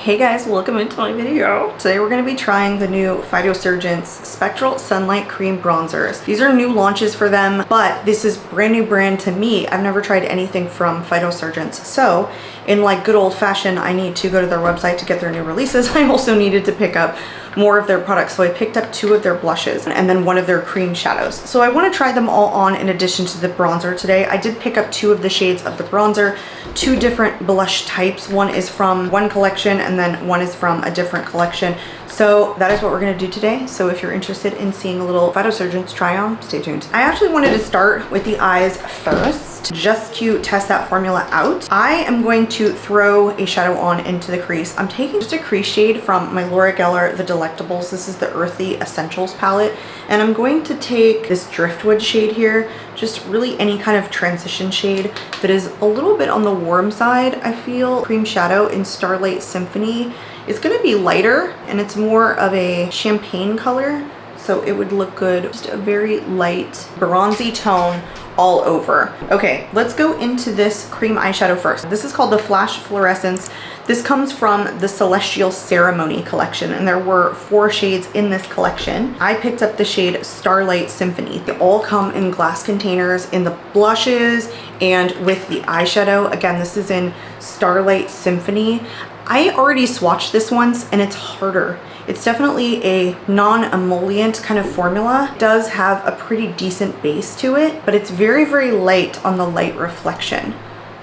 Hey guys, welcome into my video. Today we're going to be trying the new Phytosurgence Spectral Sunlight Cream Bronzers. These are new launches for them, but this is brand new brand to me. I've never tried anything from Phytosurgence. So in like good old fashion, I need to go to their website to get their new releases. I also needed to pick up more of their products. So I picked up 2 of their blushes and then 1 of their cream shadows. So I want to try them all on in addition to the bronzer today. I did pick up 2 of the shades of the bronzer, 2 different blush types. One is from one collection and then one is from a different collection. So that is what we're going to do today. So if you're interested in seeing a little Phytosurgence try on, stay tuned. I actually wanted to start with the eyes first, just to test that formula out. I am going to throw a shadow on into the crease. I'm taking just a crease shade from my Laura Geller The Delectables. This is the Earthy Essentials palette. And I'm going to take this Driftwood shade here, just really any kind of transition shade that is a little bit on the warm side, I feel. Cream shadow in Starlight Symphony. It's going to be lighter and it's more of a champagne color, so it would look good. Just a very light bronzy tone all over. Okay, let's go into this cream eyeshadow first. This is called the Flash Florescence. This comes from the Celestial Ceremony collection, and there were 4 shades in this collection. I picked up the shade Starlight Symphony. They all come in glass containers in the blushes and with the eyeshadow. Again, this is in Starlight Symphony. I already swatched this once and it's harder. It's definitely a non-emollient kind of formula. It does have a pretty decent base to it, but it's very, very light on the light reflection.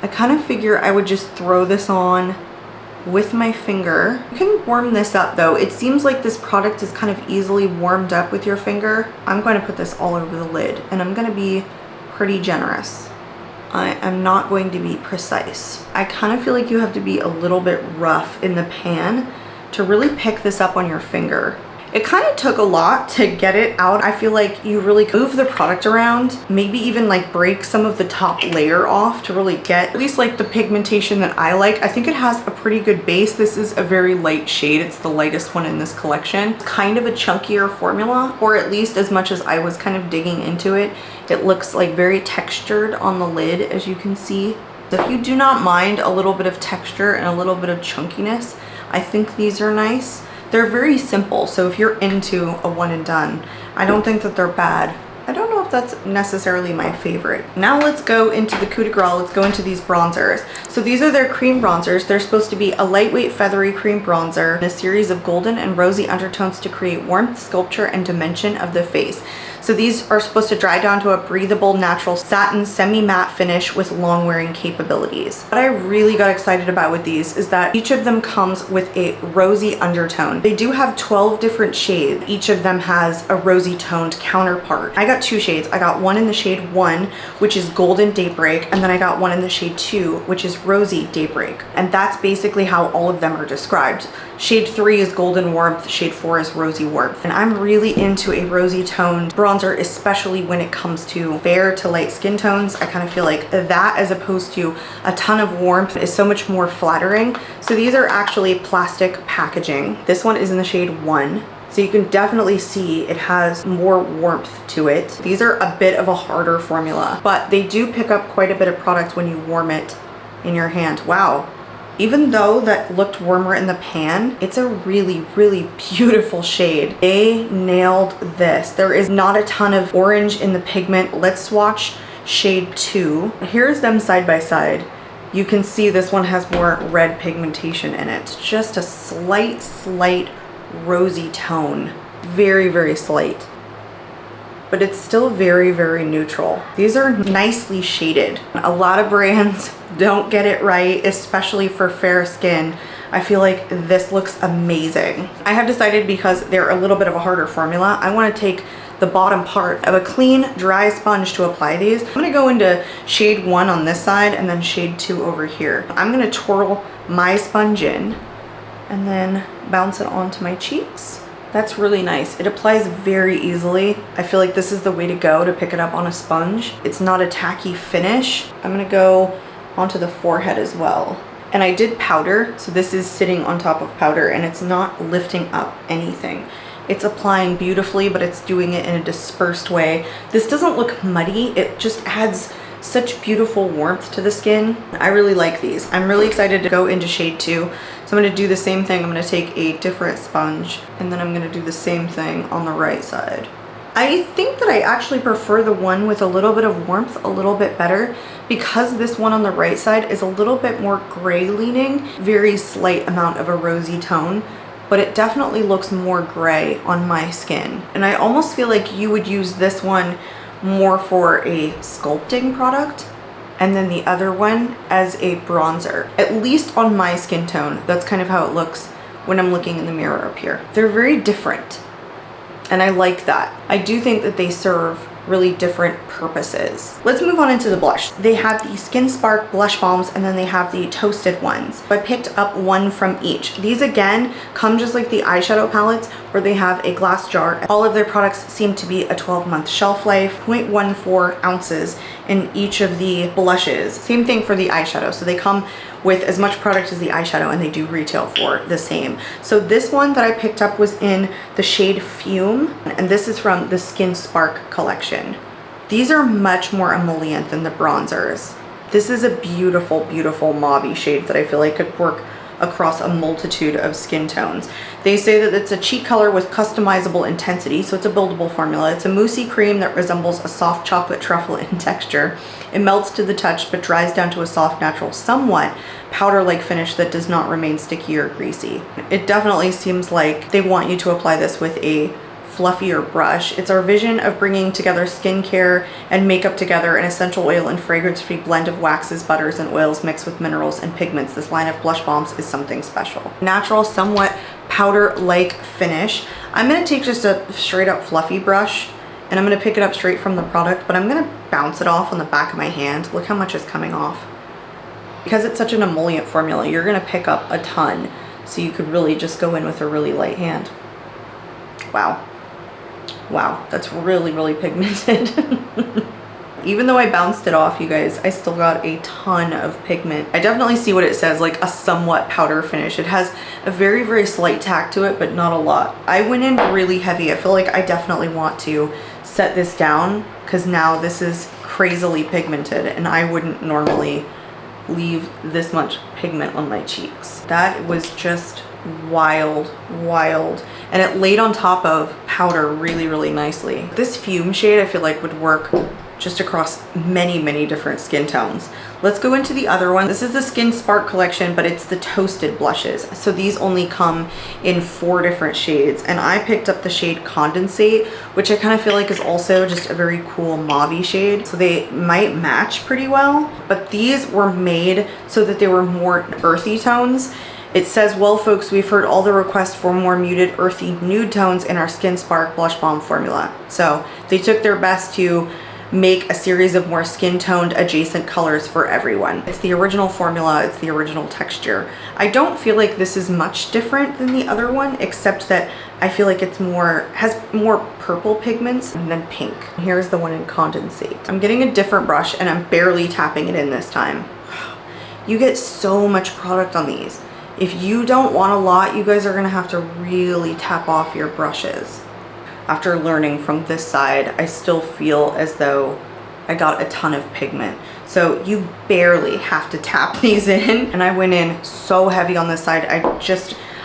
I kind of figure I would just throw this on with my finger. You can warm this up though. It seems like this product is kind of easily warmed up with your finger. I'm going to put this all over the lid and I'm going to be pretty generous. I am not going to be precise. I kind of feel like you have to be a little bit rough in the pan to really pick this up on your finger. It kind of took a lot to get it out. I feel like you really move the product around, maybe even like break some of the top layer off to really get at least like the pigmentation that I like. I think it has a pretty good base. This is a very light shade. It's the lightest one in this collection. It's kind of a chunkier formula, or at least as much as I was kind of digging into it. It looks like very textured on the lid, as you can see. So if you do not mind a little bit of texture and a little bit of chunkiness, I think these are nice. They're very simple, so if you're into a one and done, I don't think that they're bad. I don't know if that's necessarily my favorite. Now let's go into the coup de grace. Let's go into these bronzers. So these are their cream bronzers. They're supposed to be a lightweight feathery cream bronzer in a series of golden and rosy undertones to create warmth, sculpture, and dimension of the face. So these are supposed to dry down to a breathable, natural satin semi-matte finish with long wearing capabilities. What I really got excited about with these is that each of them comes with a rosy undertone. They do have 12 different shades. Each of them has a rosy toned counterpart. I got 2 shades. I got one in the shade 1, which is Golden Daybreak, and then I got one in the shade 2, which is Rosy Daybreak. And that's basically how all of them are described. Shade 3 is Golden Warmth, shade 4 is Rosy Warmth. And I'm really into a rosy toned bronzer, especially when it comes to fair to light skin tones. I kind of feel like that, as opposed to a ton of warmth, is so much more flattering. So these are actually plastic packaging. This one is in the shade 1. So you can definitely see it has more warmth to it. These are a bit of a harder formula, but they do pick up quite a bit of product when you warm it in your hand. Wow. Even though that looked warmer in the pan, it's a really, really beautiful shade. They nailed this. There is not a ton of orange in the pigment. Let's swatch shade 2. Here's them side by side. You can see this one has more red pigmentation in it. Just a slight rosy tone. Very, very slight. But it's still very, very neutral. These are nicely shaded. A lot of brands don't get it right, especially for fair skin. I feel like this looks amazing. I have decided, because they're a little bit of a harder formula, I want to take the bottom part of a clean, dry sponge to apply these. I'm gonna go into shade 1 on this side and then shade 2 over here. I'm gonna twirl my sponge in and then bounce it onto my cheeks. That's really nice. It applies very easily. I feel like this is the way to go to pick it up on a sponge. It's not a tacky finish. I'm gonna go onto the forehead as well. And I did powder, so this is sitting on top of powder and it's not lifting up anything. It's applying beautifully, but it's doing it in a dispersed way. This doesn't look muddy. It just adds such beautiful warmth to the skin. I really like these. I'm really excited to go into shade 2. So I'm going to do the same thing. I'm going to take a different sponge and then I'm going to do the same thing on the right side. I think that I actually prefer the one with a little bit of warmth a little bit better because this one on the right side is a little bit more gray leaning, very slight amount of a rosy tone, but it definitely looks more gray on my skin. And I almost feel like you would use this one more for a sculpting product and then the other one as a bronzer. At least on my skin tone, that's kind of how it looks when I'm looking in the mirror up here. They're very different. And I like that. I do think that they serve really different purposes. Let's move on into the blush. They have the Skin Spark blush balms and then they have the toasted ones. I picked up one from each. These again come just like the eyeshadow palettes where they have a glass jar. All of their products seem to be a 12-month shelf life, 0.14 ounces in each of the blushes. Same thing for the eyeshadow. So they come with as much product as the eyeshadow and they do retail for the same. So this one that I picked up was in the shade Fume and this is from the Skin Spark collection. These are much more emollient than the bronzers. This is a beautiful, beautiful mauve shade that I feel like could work across a multitude of skin tones. They say that it's a cheek color with customizable intensity, so it's a buildable formula. It's a moussey cream that resembles a soft chocolate truffle in texture. It melts to the touch but dries down to a soft, natural, somewhat powder-like finish that does not remain sticky or greasy. It definitely seems like they want you to apply this with a fluffier brush. It's our vision of bringing together skincare and makeup together, an essential oil and fragrance-free blend of waxes, butters, and oils mixed with minerals and pigments. This line of blush balms is something special. Natural, somewhat powder-like finish. I'm gonna take just a straight up fluffy brush and I'm gonna pick it up straight from the product, but I'm gonna bounce it off on the back of my hand. Look how much is coming off. Because it's such an emollient formula, you're gonna pick up a ton. So you could really just go in with a really light hand. Wow. Wow, that's really, really pigmented. Even though I bounced it off, you guys, I still got a ton of pigment. I definitely see what it says, like a somewhat powder finish. It has a very, very slight tack to it, but not a lot. I went in really heavy. I feel like I definitely want to set this down because now this is crazily pigmented and I wouldn't normally leave this much pigment on my cheeks. That was just wild, wild. And it laid on top of powder really, really nicely. This Fume shade I feel like would work just across many, many different skin tones. Let's go into the other one. This is the Skin Spark collection, but it's the toasted blushes. So these only come in 4 different shades. And I picked up the shade Condensate, which I kind of feel like is also just a very cool mauve shade. So they might match pretty well, but these were made so that they were more earthy tones. It says, well, folks, we've heard all the requests for more muted, earthy nude tones in our Skin Spark Blush Balm formula. So they took their best to make a series of more skin-toned adjacent colors for everyone. It's the original formula, it's the original texture. I don't feel like this is much different than the other one, except that I feel like it's has more purple pigments than pink. Here's the one in Condensate. I'm getting a different brush and I'm barely tapping it in this time. You get so much product on these. If you don't want a lot, you guys are gonna have to really tap off your brushes. After learning from this side, I still feel as though I got a ton of pigment. So you barely have to tap these in. And I went in so heavy on this side.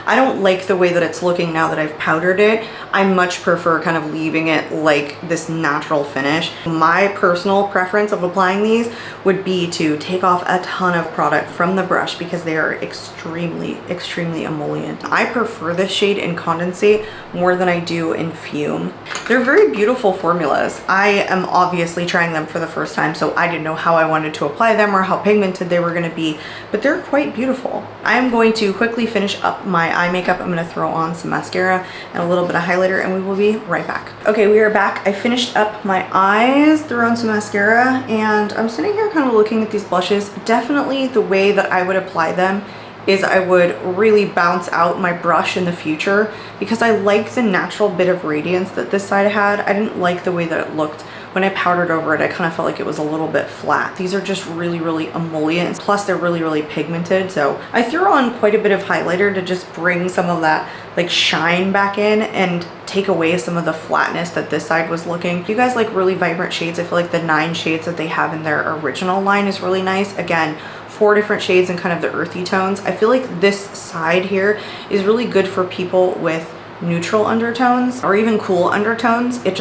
I don't like the way that it's looking now that I've powdered it. I much prefer kind of leaving it like this natural finish. My personal preference of applying these would be to take off a ton of product from the brush because they are extremely, extremely emollient. I prefer this shade in Condensate more than I do in Fume. They're very beautiful formulas. I am obviously trying them for the first time, so I didn't know how I wanted to apply them or how pigmented they were gonna be, but they're quite beautiful. I am going to quickly finish up my eye makeup. I'm gonna throw on some mascara and a little bit of highlighter and we will be right back. Okay, we are back. I finished up my eyes, threw on some mascara, and I'm sitting here kind of looking at these blushes. Definitely the way that I would apply them is I would really bounce out my brush in the future because I like the natural bit of radiance that this side had. I didn't like the way that it looked when I powdered over it, I kind of felt like it was a little bit flat. These are just really, really emollients. Plus they're really, really pigmented. So I threw on quite a bit of highlighter to just bring some of that like shine back in and take away some of the flatness that this side was looking. If you guys like really vibrant shades, I feel like the 9 shades that they have in their original line is really nice. Again, 4 different shades and kind of the earthy tones. I feel like this side here is really good for people with neutral undertones or even cool undertones. It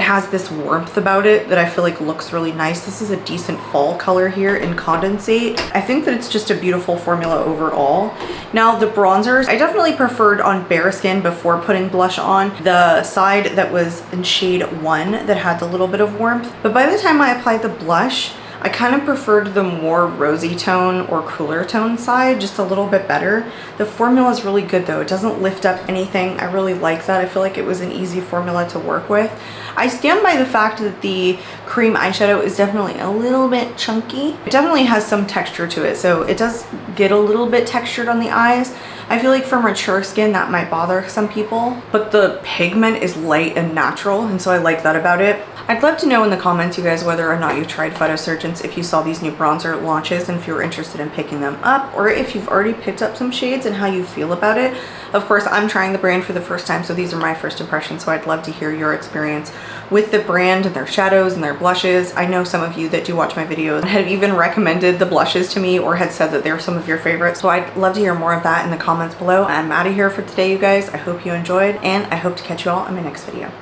has this warmth about it that I feel like looks really nice. This is a decent fall color here in Condensate. I think that it's just a beautiful formula overall. Now the bronzers, I definitely preferred on bare skin before putting blush on the side that was in shade 1 that had the little bit of warmth. But by the time I applied the blush, I kind of preferred the more rosy tone or cooler tone side just a little bit better. The formula is really good though. It doesn't lift up anything. I really like that. I feel like it was an easy formula to work with. I stand by the fact that the cream eyeshadow is definitely a little bit chunky. It definitely has some texture to it, so it does get a little bit textured on the eyes. I feel like for mature skin that might bother some people, but the pigment is light and natural, and so I like that about it. I'd love to know in the comments, you guys, whether or not you tried Phytosurgence, if you saw these new bronzer launches and if you were interested in picking them up, or if you've already picked up some shades and how you feel about it. Of course, I'm trying the brand for the first time, so these are my first impressions, so I'd love to hear your experience with the brand and their shadows and their blushes. I know some of you that do watch my videos have even recommended the blushes to me or had said that they're some of your favorites, so I'd love to hear more of that in the comments below. I'm out of here for today, you guys. I hope you enjoyed, and I hope to catch you all in my next video.